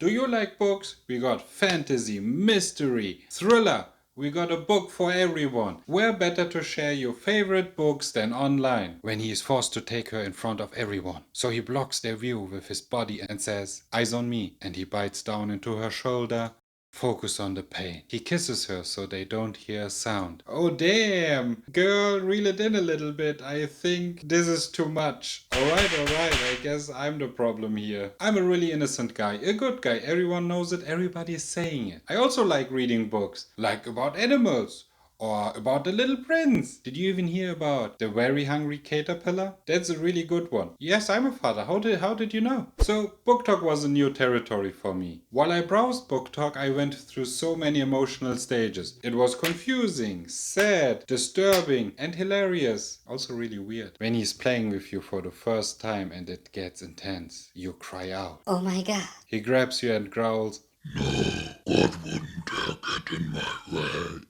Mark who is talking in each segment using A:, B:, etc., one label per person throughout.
A: Do you like books? We got fantasy, mystery, thriller. We got a book for everyone. Where better to share your favorite books than online, when he is forced to take her in front of everyone. So he blocks their view with his body and says, "Eyes on me," and he bites down into her shoulder. Focus on the pain. He kisses her so they don't hear a sound. Oh damn! Girl, reel it in a little bit. I think this is too much. Alright, I guess I'm the problem here. I'm a really innocent guy, a good guy. Everyone knows it, everybody is saying it. I also like reading books, like about animals. Or about the Little Prince. Did you even hear about the very hungry caterpillar? That's a really good one. Yes, I'm a father. How did you know? So BookTok was a new territory for me. While I browsed BookTok, I went through so many emotional stages. It was confusing, sad, disturbing, and hilarious. Also really weird. When he's playing with you for the first time and it gets intense, you cry out.
B: Oh my god.
A: He grabs you and growls,
C: "No, God wouldn't dare get in my way."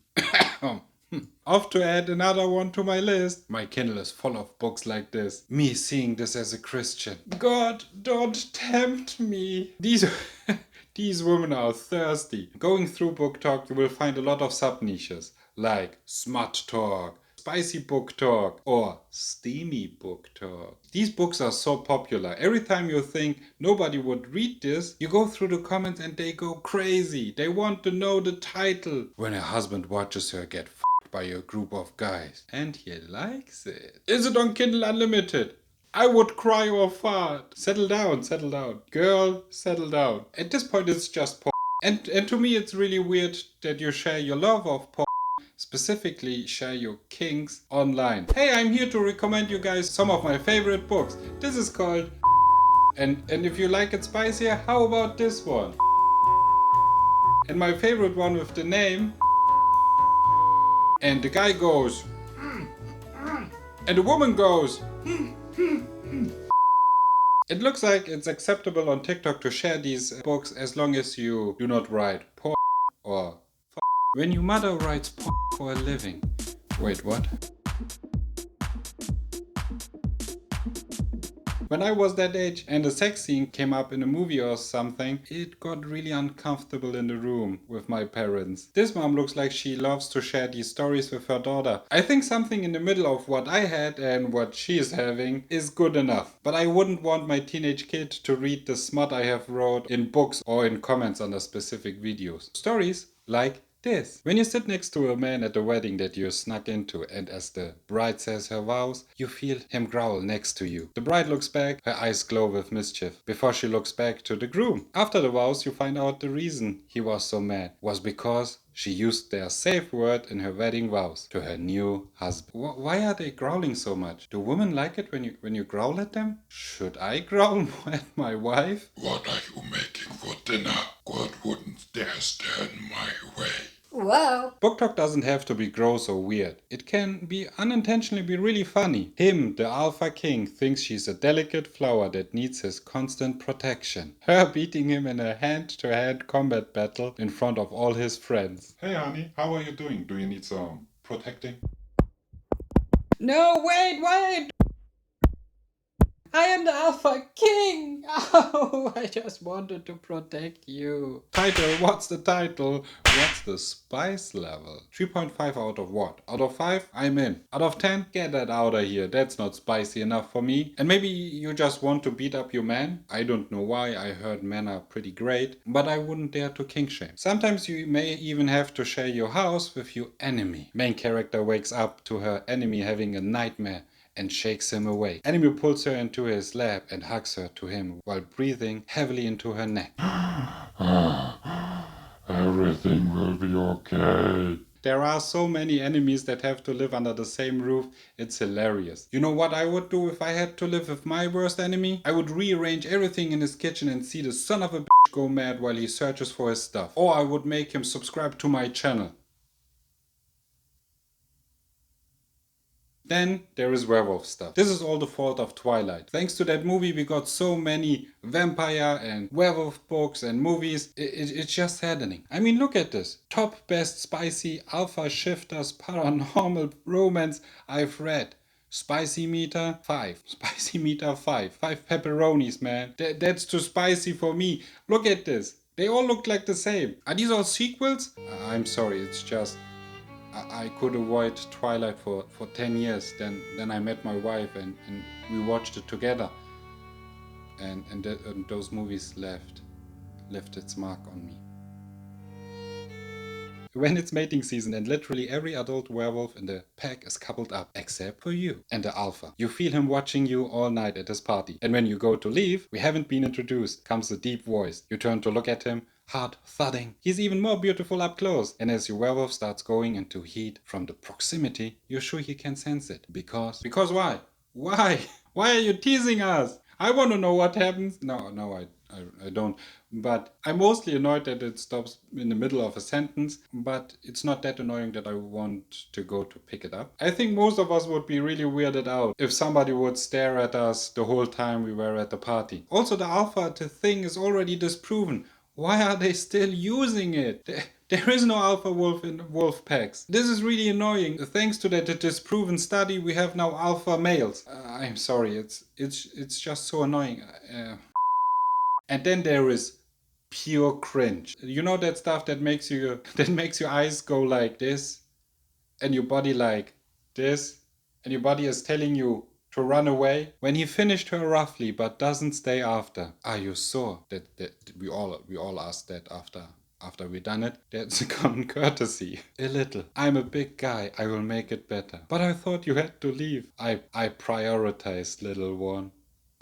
A: Off to add another one to my list. My Kindle is full of books like this. Me seeing this as a Christian. God, don't tempt me. These women are thirsty. Going through BookTok, you will find a lot of sub-niches, like smut talk, spicy book talk, or steamy book talk. These books are so popular. Every time you think nobody would read this, you go through the comments and they go crazy. They want to know the title. When her husband watches her get by a group of guys. And he likes it. Is it on Kindle Unlimited? I would cry or fart. Settle down. Girl, settle down. At this point it's just porn. And to me it's really weird that you share your love of porn, specifically share your kinks online. Hey, I'm here to recommend you guys some of my favorite books. This is called and if you like it spicier, how about this one? And my favorite one with the name. And the guy goes, and the woman goes. It looks like it's acceptable on TikTok to share these books as long as you do not write porn or when your mother writes porn for a living. Wait, what? When I was that age and a sex scene came up in a movie or something, it got really uncomfortable in the room with my parents. This mom looks like she loves to share these stories with her daughter. I think something in the middle of what I had and what she is having is good enough. But I wouldn't want my teenage kid to read the smut I have wrote in books or in comments under specific videos. Stories like this. When you sit next to a man at a wedding that you snuck into and as the bride says her vows, you feel him growl next to you. The bride looks back, her eyes glow with mischief, before she looks back to the groom. After the vows, you find out the reason he was so mad was because she used their safe word in her wedding vows to her new husband. Why are they growling so much? Do women like it when you growl at them? Should I growl more at my wife?
C: "What are you making for dinner? God wouldn't dare stand in my way."
B: Whoa.
A: BookTok doesn't have to be gross or weird. It can be unintentionally be really funny. Him, the alpha king, thinks she's a delicate flower that needs his constant protection. Her beating him in a hand-to-hand combat battle in front of all his friends.
C: "Hey honey, how are you doing? Do you need some protecting?"
A: No, wait! I am the Alpha King! Oh, I just wanted to protect you. Title, what's the title? What's the spice level? 3.5 out of what? Out of 5? I'm in. Out of 10? Get that out of here. That's not spicy enough for me. And maybe you just want to beat up your man? I don't know why. I heard men are pretty great. But I wouldn't dare to kink shame. Sometimes you may even have to share your house with your enemy. Main character wakes up to her enemy having a nightmare and shakes him awake. Enemy pulls her into his lap and hugs her to him while breathing heavily into her neck.
C: "Everything will be okay."
A: There are so many enemies that have to live under the same roof, it's hilarious. You know what I would do if I had to live with my worst enemy? I would rearrange everything in his kitchen and see the son of a bitch go mad while he searches for his stuff. Or I would make him subscribe to my channel. Then there is werewolf stuff. This is all the fault of Twilight. Thanks to that movie we got so many vampire and werewolf books and movies. It's just saddening. I mean, look at this. Top best spicy alpha shifters paranormal romance I've read. Spicy meter 5. Spicy meter 5. 5 pepperonis, man. That's too spicy for me. Look at this. They all looked like the same. Are these all sequels? I'm sorry, it's just I could avoid Twilight for 10 years. Then I met my wife and we watched it together. And those movies left its mark on me. When it's mating season and literally every adult werewolf in the pack is coupled up, except for you and the alpha. You feel him watching you all night at his party. And when you go to leave, we haven't been introduced, comes a deep voice. You turn to look at him, heart thudding. He's even more beautiful up close. And as your werewolf starts going into heat from the proximity, you're sure he can sense it. Because why? Why? Why are you teasing us? I want to know what happens. No, I don't. But I'm mostly annoyed that it stops in the middle of a sentence, but it's not that annoying that I want to go to pick it up. I think most of us would be really weirded out if somebody would stare at us the whole time we were at the party. Also, the alpha thing is already disproven. Why are they still using it? There is no alpha wolf in wolf packs. This is really annoying. Thanks to that disproven study, we have now alpha males. I'm sorry, it's just so annoying. And then there is pure cringe. You know that stuff that makes your eyes go like this, and your body like this, and your body is telling you to run away. When he finished her roughly, but doesn't stay after. Are you sure that we all asked that after we done it? That's a common courtesy. A little. I'm a big guy. I will make it better. But I thought you had to leave. I prioritized, little one.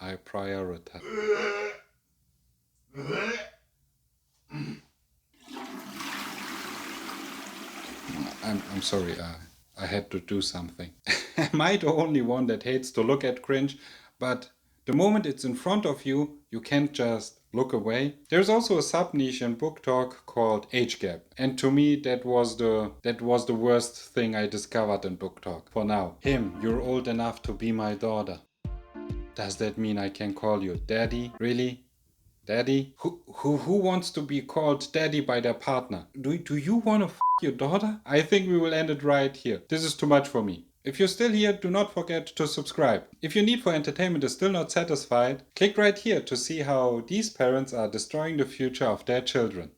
A: I prioritize. I'm sorry, I had to do something. Am I the only one that hates to look at cringe? But the moment it's in front of you, you can't just look away. There's also a sub-niche in BookTok called Age Gap. And to me, that was the worst thing I discovered in BookTok. For now. Him, you're old enough to be my daughter. Does that mean I can call you daddy? Really? Daddy? Who wants to be called daddy by their partner? Do you want to your daughter? I think we will end it right here. This is too much for me. If you're still here, do not forget to subscribe. If your need for entertainment is still not satisfied, click right here to see how these parents are destroying the future of their children.